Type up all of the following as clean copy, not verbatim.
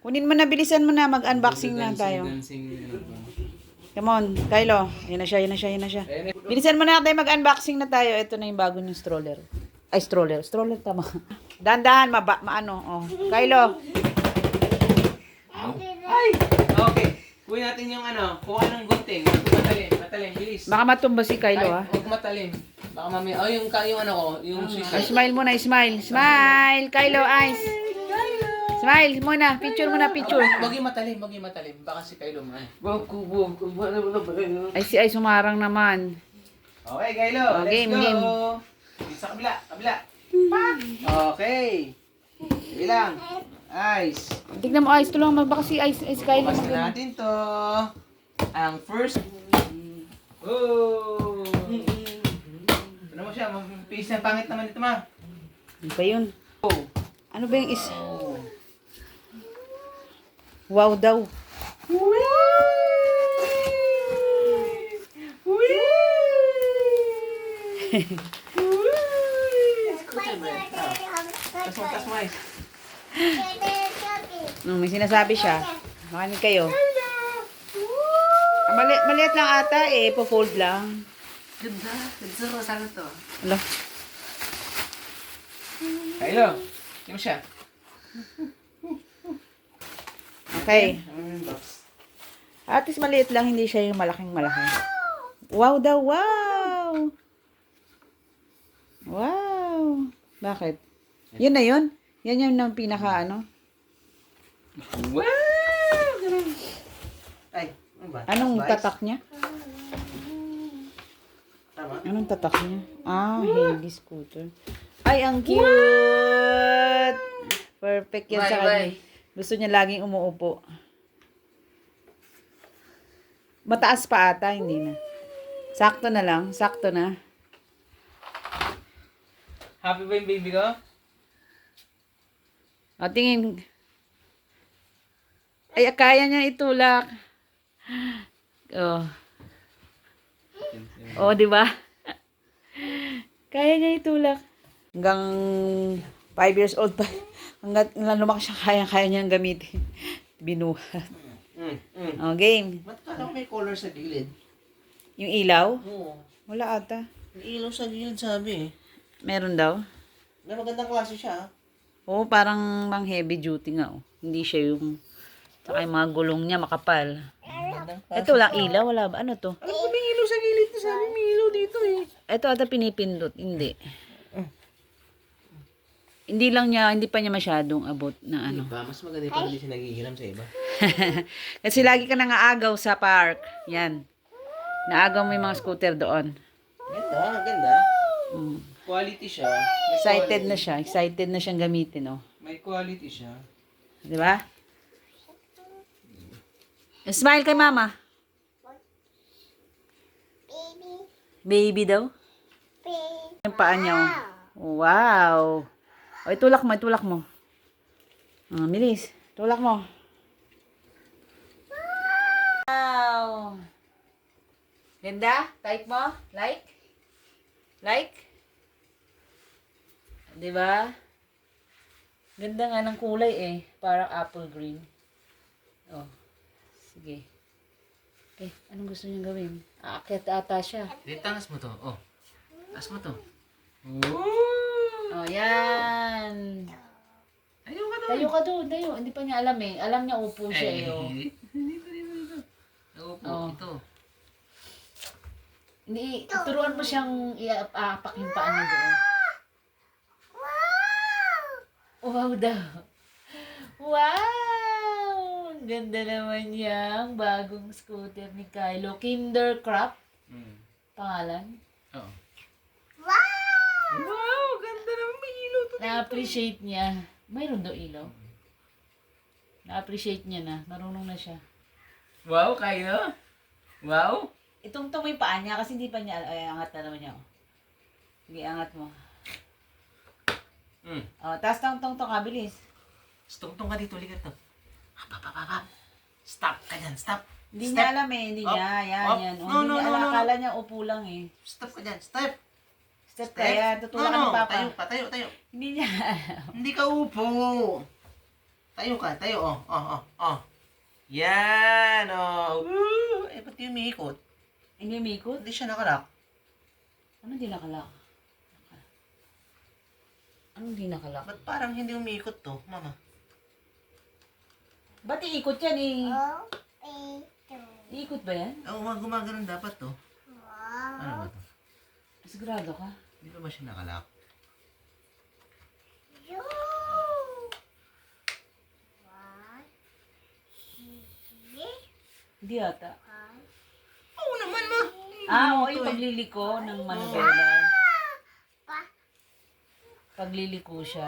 Kunin mo na, bilisan mo na, mag-unboxing na tayo. Come on, Kylo. Yan na siya, yan na siya, yan na siya. Bilisan mo na tayo, mag-unboxing na tayo. Ito na yung bago ng stroller. Ay, stroller. Stroller, tama. Dahan-dahan, maano. Oh. Kylo. Ay! Okay. Kunin natin yung kuha ng gunting. Matalim, matalim, bilis. Baka matumba si Kylo, ha? Huwag matalim. Baka mamaya, yung yung suicide. Smile muna, smile. Smile, Kylo, eyes. Smile muna, picture muna, picture. Wag yung matalim, wag yung matalim. Baka si Kylo man. Ay, si Ay sumarang naman. Okay, Kylo, let's game, go. game. Dito sa kabila, kabila. Okay. Bilang. Ice. Tignan mo, Ice. Tulungan mo. Baka si Ice, Kylo. Bukas natin to. Ang first. Oh. Ano mo siya? Mag-piece ng pangit naman ito, ma. Ano ba yun? Oh. Ano ba yung is... Wow daw. Tas mo, Ice. May sinasabi siya. Makinig kayo. Maliit lang ata eh. Po-fold lang. Ganda. Ganda. Sana to. Ala. Kylo. Yung siya. Okay. At least maliit lang. Hindi siya yung malaking malaki. Wow daw. Wow. Wow. Bakit? Yun na yun. Yan yung ng pinaka ano. Wow! Ay, ano ba? Anong Slice? tatak niya? Tama? Anong tatak niya? Ah, Heavy scooter. Ay, ang cute! Perfect yan sa kanya. Gusto niya laging umuupo. Mataas pa ata, hindi na. Sakto na lang, sakto na. Happy ba yung baby ko? O, tingin. Ay, kaya niya itulak. Oh. Oh, di ba? Kaya niya itulak. Hanggang 5 years old pa. Hanggang lumaki siya, kaya niyang gamitin. Binuhat. Oh, game. Ba't kala ko may color sa gilid? Yung ilaw? Oo. Wala ata. May ilaw sa gilid sabi eh. Meron daw. May magandang klase siya. Oo, parang mang heavy duty nga. Oh. Hindi siya yung... Saka yung mga gulong niya makapal. Ito lang ilaw, wala ba? Ano to? Ano ko may ilaw sa gilid? Sabi may ilaw dito eh. Ito ata pinipindot. Hindi. Hindi pa niya masyadong abot na ano. Diba? Mas maganda pa hindi siya naghihiram sa iba. Kasi lagi ka nangaagaw sa park. Yan. Naagaw mo yung mga scooter doon. Ganda, ganda. Quality siya. May Excited quality. na siya. Excited na siyang gamitin, oh. May quality siya. Di ba? Smile kay mama. Baby daw. Yung paa niya, oh. Wow. O, itulak mo, itulak mo. Bilis. Tulak mo. Wow. Ganda? Like mo? Like? Like? Diba? Ganda nga ng kulay eh. Parang apple green. Oh. Sige. Anong gusto niya gawin? Aakyat ata siya. Dito, tangas mo to. Oh. Tangas mo to. Oh, yan. Ayaw ka Tayo ka doon, tayo. Hindi pa niya alam eh. Alam niya upo siya eh. Oh. Dito. Upo, Oh. ito. Hindi, turuan mo siyang iapak yung paa niya doon. Wow daw. Wow! Ang ganda naman yang bagong scooter ni Kylo. Kindercraft. Pangalan. Oo. Wow! Ganda naman. May ilaw to. Na-appreciate niya. Mayroon daw ilaw. Na-appreciate niya na. Marunong na siya. Wow, Kylo. Wow. Itungtong mo yung paa niya kasi hindi pa niya, ay, angat na naman niya. Oh. Sige, angat mo. Oh, taas tungtong ka, bilis. Tungtong ka dito, ligat to. Hap. Stop ka dyan, stop. Hindi Step. niya alam eh, hindi Up. niya. Yan, Up. yan. Oh, No, hindi no, niya no, alam, no. akala niya upo lang eh. Stop ka dyan, step. Step kaya, tutulak ka ni Papa. Tayo. Hindi niya alam. Hindi ka upo. Tayo ka, tayo, oh. Yan, oh. Woo! Eh, ba't yung umiikot? Hindi umikot? Hindi siya nakalak. Ano di nakalak? Anong di nakalak? Ba't parang hindi umiikot to, mama? Ba't iikot yan eh? Iikot ba yan? Oo, gumaganon dapat to. Ano ba to? Sigurado ka? Hindi pa ba siya nakalak? Hindi ata. Oo naman, ma. Oo, yung pagliliko ng manubela. Pagliliko siya.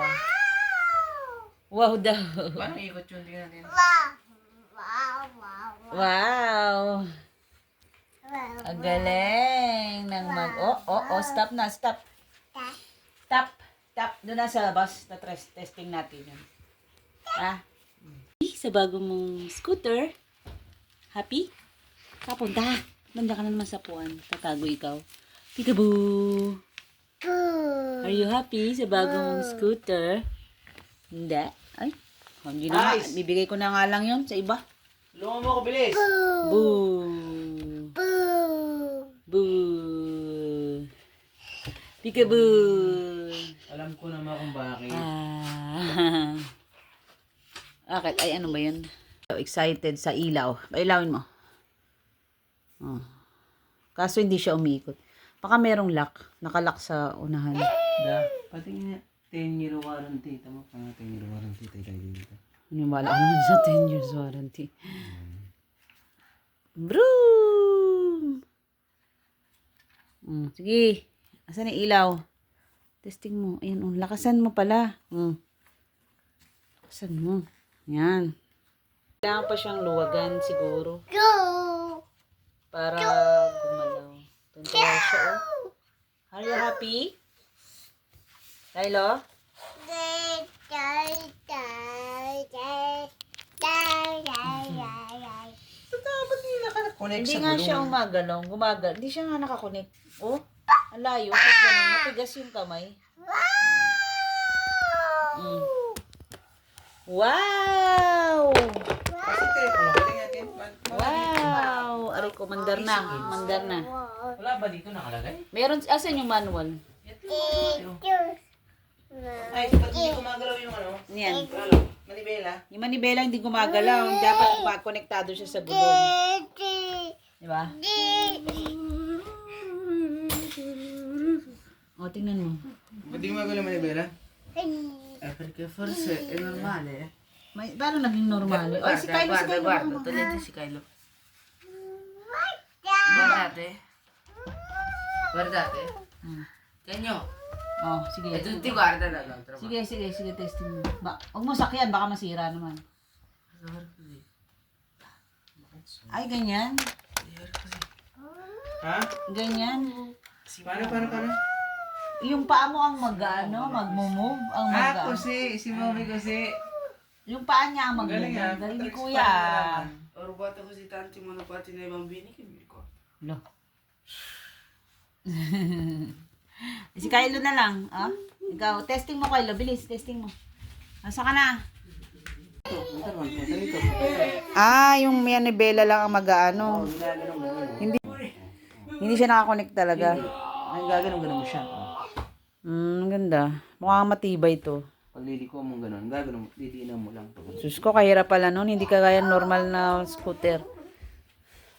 Wow daw. Paano ikot yun? Tingnan natin. Wow! Ang galing ng stop na, stop. Stop. Doon na sa labas, testing natin yun. Sa bagong mong scooter. Happy? Papunta. Banda ka na naman sa puwan. Tatago ikaw. Peekaboo! Are you happy sa bagong mong scooter? Hindi. Ay, hindi na nga. Nice. Bibigay ko na nga lang yun sa iba. Tulungan mo ako, bilis. Boo! Boo! Peekaboo! Alam ko naman kung bakit. Bakit? Ay, ano ba yun? So excited sa ilaw. Pailawin mo. Oh. Kaso hindi siya umiikot. Baka merong lock. Nakalock sa unahan. Pati nga, 10-year warranty. Tama pa nga 10-year warranty. Tayo dito. Maniwala ko naman sa 10 years warranty. Broom! Sige. Asan yung ilaw? Testing mo. Ayan, lakasan mo pala. Lakasan mo. Yan. Kailangan pa siyang luwagan siguro. Para gumalaw. Tuntawa siya, oh. Are you happy? Kylo? Ba't hindi nakakonect Hindi sa nga gulong? siya umagalaw. Hindi siya nga nakakonect. Oh, ang layo. At ganun, matigas yung kamay. Wow! Kasi telepono ko natin. Wow! Aray ko, mandar na. Mandar na. Wala ba dito nakalagay? Meron, asan yung manual? Ay, ba't hindi gumagalaw yung ano? Yan. Manibela? Yung manibela hindi gumagalaw. Dapat konektado siya sa gulong. Diba? O, tingnan mo. Ba't di gumagalaw yung manibela? Perché forse è normale. Paano naging normal? O, si Kylo, si Kylo. Togliete si Kylo. Guardate. Guardate. Ganyo. Oh, sige. E tutti guardano dall'altra parte. Sige, testing mo. Huwag mo sakyan, baka masira naman. Ay, ganyan. Ha? Ganyan. Paano? Yung paa mo ang magmo-move. Ang Così, si muove così. Yung paa niya ang Galing mag-move. ah. Galing ni Tricks Kuya. pa naman. Ho rubato così tanti monopattini ai bambini che mi ricordo. Lo. Si Kylo na lang. Oh? Ikaw, testing mo Kylo. Bilis, testing mo. Asa ka na? Yung manibela lang ang mag-ano. Hindi siya nakakonect talaga. Ay, gaganon mo siya. Ang ganda. Mukhang matibay to. Pag liliko mo gano'n, gaganon mo, didinan mo lang. Sus ko, kahirap pala nun. Hindi kagaya normal na scooter.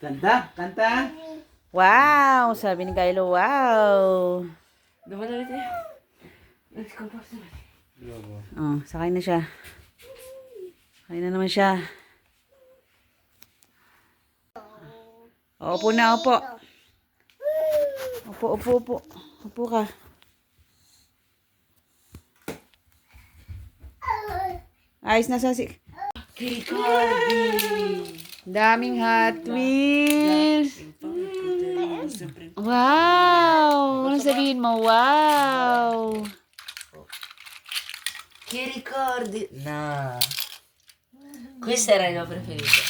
Kanta! Wow! Sabi ni Kylo, wow! Dove l'avete? È scomparso. Oh, sakay na siya. Sakay na naman siya. Upo na, upo. Upo. Upo ka. Ayos na sa daming Hot Wheels. Wow! Ano sabihin mo? Wow! Che ricordi? No. Questo era il mio preferito.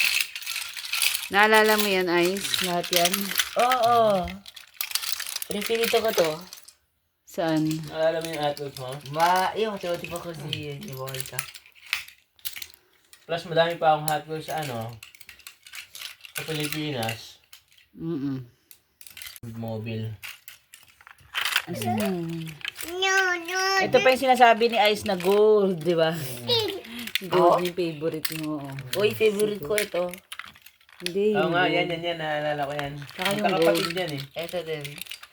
Naalala mo yan, Ice? Lahat yan? Oo. Preferito ko to. Saan? Naalala mo yung atlas mo? Ma io facevo tipo così ogni volta. Plus, madami pa akong Hot Wheels sa sa Pilipinas. Mobile. Ito pa yung sinasabi ni Ice na gold, di ba? Gold yung favorite mo. Uy, favorite ko ito. Hindi. Oo nga, yan. Naalala ko yan. Saka yung Magkakapatid gold. yan eh. Ito din.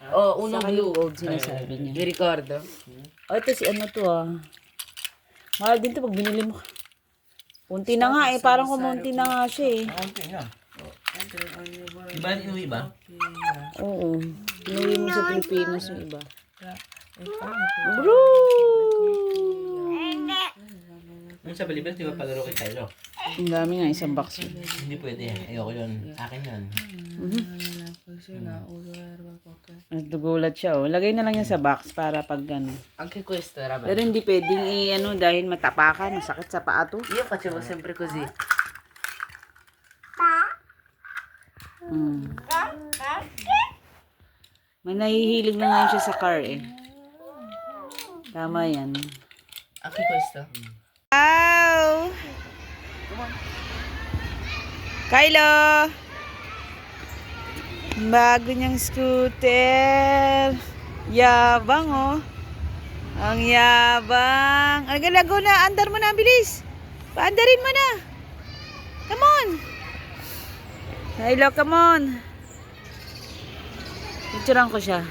Oh, uno Saka yung blue. gold sinasabi niya. Ni Ricardo. Oh, ito si ano to Mahal din to pag binili mo. Kunti na nga parang kumunti na nga siya eh. Kaunti nga. Iba yung iba? Oo. Inuwi mo sa Pilipinas yung iba. Bro! Yung sa Pilipinas, di ba palaro kay Kylo? Ang dami nga, isang box yun. Hindi pwede. Ayoko yun. Akin yun. Nagugulat siya Lagay na lang yan sa box para pag ano. Ang kikwesto, ramen. Pero hindi pwedeng dahil matapakan, masakit sa paa to. Io facevo sempre così. May nahihilig na ngayon siya sa car eh. Tama yan. Ang kikwesto. Wow! Kylo! Bago niyang scooter. Yabang Ang yabang. Ang galago na. Andar mo na. Bilis. Paandarin mo na. Come on. Kylo, come on. Picturean ko siya.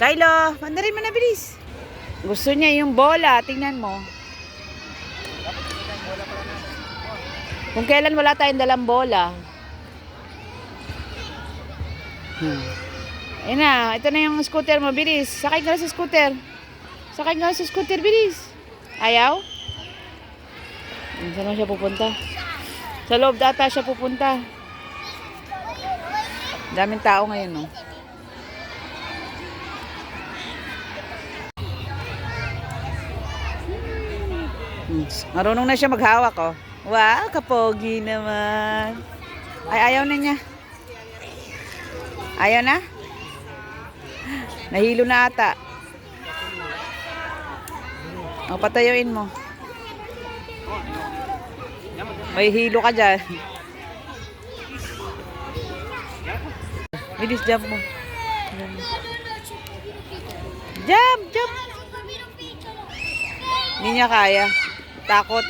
Kylo, paandarin mo na. Bilis. Gusto niya yung bola. Tingnan mo. Kung kailan wala tayong dalang bola. Ayun na. Ito na yung scooter mo. Bilis. Sakay ka na sa scooter. Sakay ka na sa scooter. Bilis. Ayaw? Saan siya pupunta? Sa loob data siya pupunta. Daming tao ngayon, no? Marunong na siya maghawak, Wow, kapogi naman. Ay, ayaw na niya. Ayaw na? Nahilo na ata. Patayuin mo. May hilo ka dyan. Bilis, jump mo. Jump, jump. Hindi niya kaya. Takot.